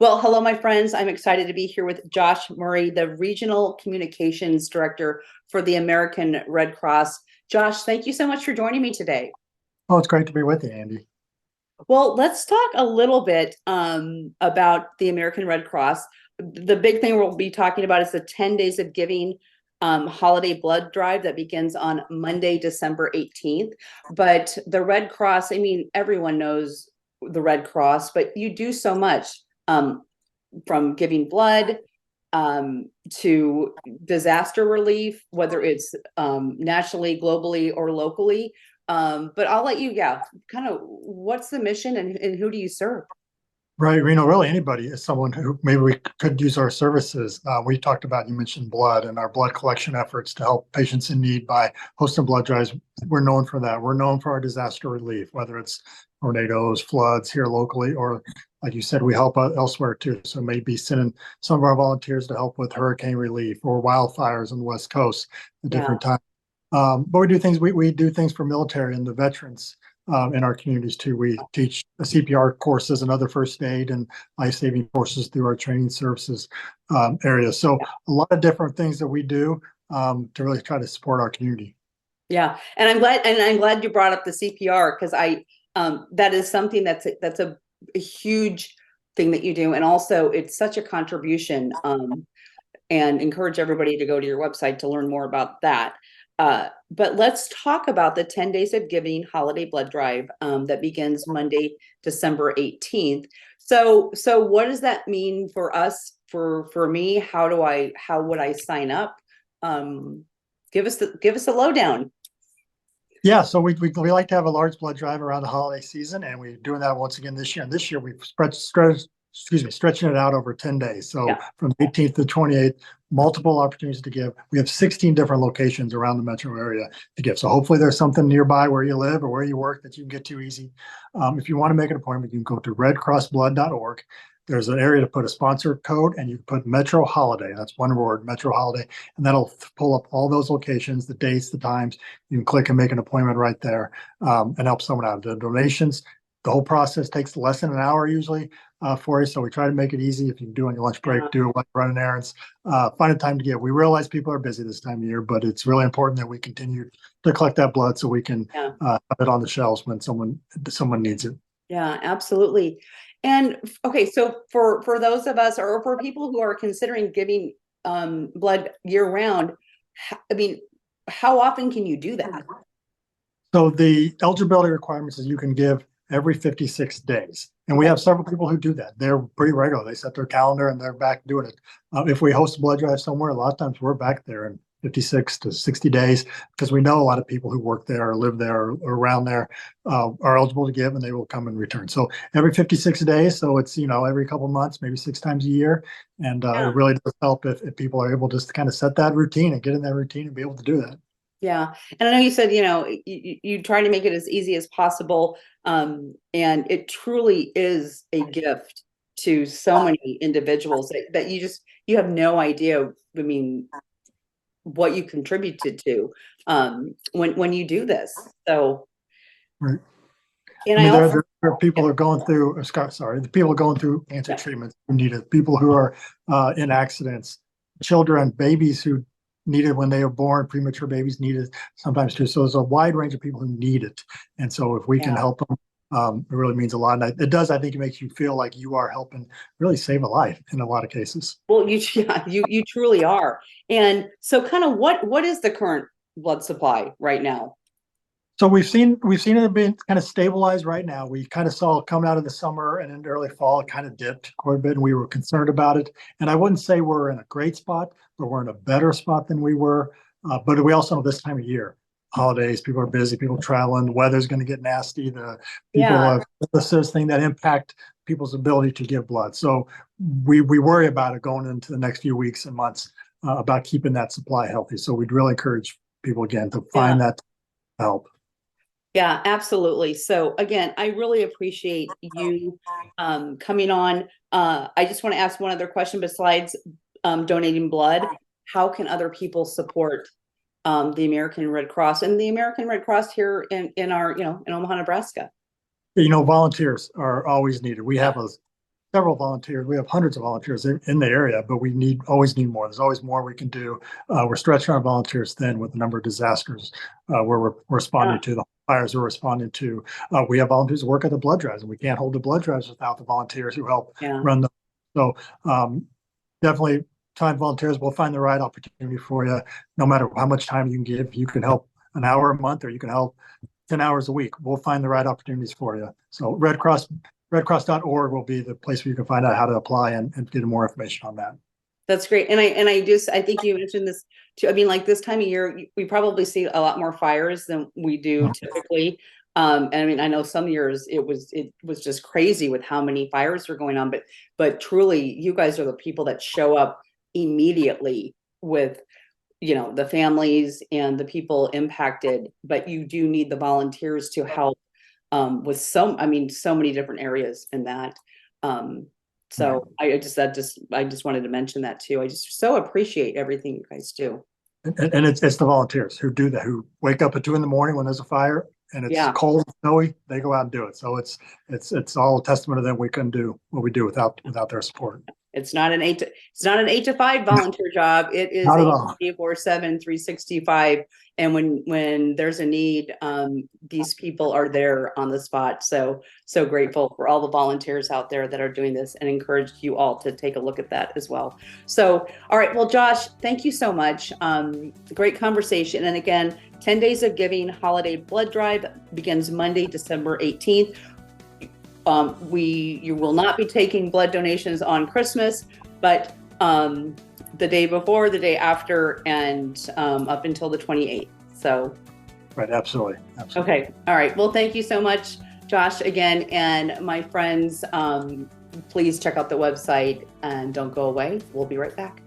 Well, hello, my friends. I'm excited to be here with Josh Murray, the Regional Communications Director for the American Red Cross. Josh, thank you so much for joining me today. Oh, it's great to be with you, Andy. Well, let's talk a little bit about the American Red Cross. The big thing we'll be talking about is the 10 Days of Giving holiday blood drive that begins on Monday, December 18th. But the Red Cross, I mean, everyone knows the Red Cross, but you do so much from giving blood to disaster relief, whether it's nationally, globally, or locally. But I'll let you, yeah, kind of what's the mission and who do you serve? Right, really anybody is someone who maybe we could use our services. We talked about, you mentioned blood and our blood collection efforts to help patients in need by hosting blood drives. We're known for that. We're known for our disaster relief, whether it's tornadoes, floods here locally, or like you said, we help elsewhere too. So maybe sending some of our volunteers to help with hurricane relief or wildfires on the West Coast at Yeah, different times. But we do things for military and the veterans in our communities too. We teach CPR courses and other first aid and life-saving courses through our training services area. So yeah, a lot of different things that we do to really try to support our community. yeah. And I'm glad you brought up the CPR because I that is something that's a huge thing that you do, and also it's such a contribution. And encourage everybody to go to your website to learn more about that. But let's talk about the 10 Days of Giving holiday blood drive that begins Monday, December 18th. So what does that mean for us? For me, how would I sign up? Um, give us a lowdown. Yeah, so we like to have a large blood drive around the holiday season, and we're doing that once again this year. And this year we've stretching it out over 10 days. So Yeah, from the 18th to 28th, multiple opportunities to give. We have 16 different locations around the metro area to give. So hopefully there's something nearby where you live or where you work that you can get to easy. If you want to make an appointment, you can go to redcrossblood.org. There's an area to put a sponsor code, and you can put Metro Holiday. That's one word, Metro Holiday, and that'll pull up all those locations, the dates, the times. You can click and make an appointment right there and help someone out. The donations, the whole process takes less than an hour usually for you. So we try to make it easy. If you can do on your lunch break, yeah, do it, like running errands, find a time to give. We realize people are busy this time of year, but it's really important that we continue to collect that blood so we can yeah. have it on the shelves when someone needs it. Yeah, absolutely. And okay, so for those of us or for people who are considering giving blood year round, I mean, how often can you do that? So the eligibility requirements is you can give every 56 days. And we Okay. have several people who do that. They're pretty regular. They set their calendar and they're back doing it. If we host a blood drive somewhere, a lot of times we're back there in 56 to 60 days because we know a lot of people who work there or live there or around there are eligible to give and they will come and return. So every 56 days. So it's, every couple of months, maybe 6 times a year. And Yeah. it really does help if people are able just to kind of set that routine and get in that routine and be able to do that. Yeah. And I know you said, you try to make it as easy as possible. And it truly is a gift to so many individuals that you have no idea, I mean, what you contributed to when you do this. So, Right. and I I mean, also, there are people who are going through, Scott, sorry, the people going through cancer yeah, treatments who need it, people who are in accidents, children, babies who need it when they are born, premature babies need it sometimes too. So there's a wide range of people who need it. And so if we can yeah. help them, it really means a lot. And it does, I think it makes you feel like you are helping really save a life in a lot of cases. Well, yeah, you truly are. And so kind of what is the current blood supply right now? So we've seen it being kind of stabilized right now. We kind of saw it coming out of the summer and into early fall, it kind of dipped quite a bit, and we were concerned about it. And I wouldn't say we're in a great spot, but we're in a better spot than we were. But we also know this time of year, holidays, people are busy, people traveling, the weather's going to get nasty. The people Yeah, have this thing that impact people's ability to give blood. So we worry about it going into the next few weeks and months about keeping that supply healthy. So we'd really encourage people again to yeah. find that help. Yeah, absolutely. So again, I really appreciate you coming on. I just want to ask one other question besides donating blood. How can other people support the American Red Cross and the American Red Cross here in our, in Omaha, Nebraska? Volunteers are always needed. We Yeah, have a several volunteers. We have hundreds of volunteers in the area, but we always need more. There's always more we can do. We're stretching our volunteers thin with the number of disasters where we're responding to, the fires we're responding to. We have volunteers who work at the blood drives, and we can't hold the blood drives without the volunteers who help run them. So definitely time volunteers will find the right opportunity for you. No matter how much time you can give, you can help an hour a month or you can help 10 hours a week. We'll find the right opportunities for you. So redcross.org will be the place where you can find out how to apply and get more information on that. That's great. And I think you mentioned this too. I mean, like this time of year, we probably see a lot more fires than we do typically. And I mean, I know some years it was just crazy with how many fires were going on, but truly you guys are the people that show up immediately with, you know, the families and the people impacted, but you do need the volunteers to help with so many different areas in that. So I just wanted to mention that too. I just so appreciate everything you guys do. And it's the volunteers who do that, who wake up at 2 a.m. when there's a fire and it's cold and snowy, they go out and do it. So it's all a testament to them. We couldn't do what we do without their support. It's not an 8 to 5 volunteer job. It is a 24/7, 365. And when there's a need, these people are there on the spot. So grateful for all the volunteers out there that are doing this, and encourage you all to take a look at that as well. So, all right. Well, Josh, thank you so much. Great conversation. And again, 10 Days of Giving Holiday Blood Drive begins Monday, December 18th. You will not be taking blood donations on Christmas, but the day before, the day after, and up until the 28th. So, right, absolutely. Okay, all right. Well, thank you so much, Josh, again, and my friends. Please check out the website and don't go away. We'll be right back.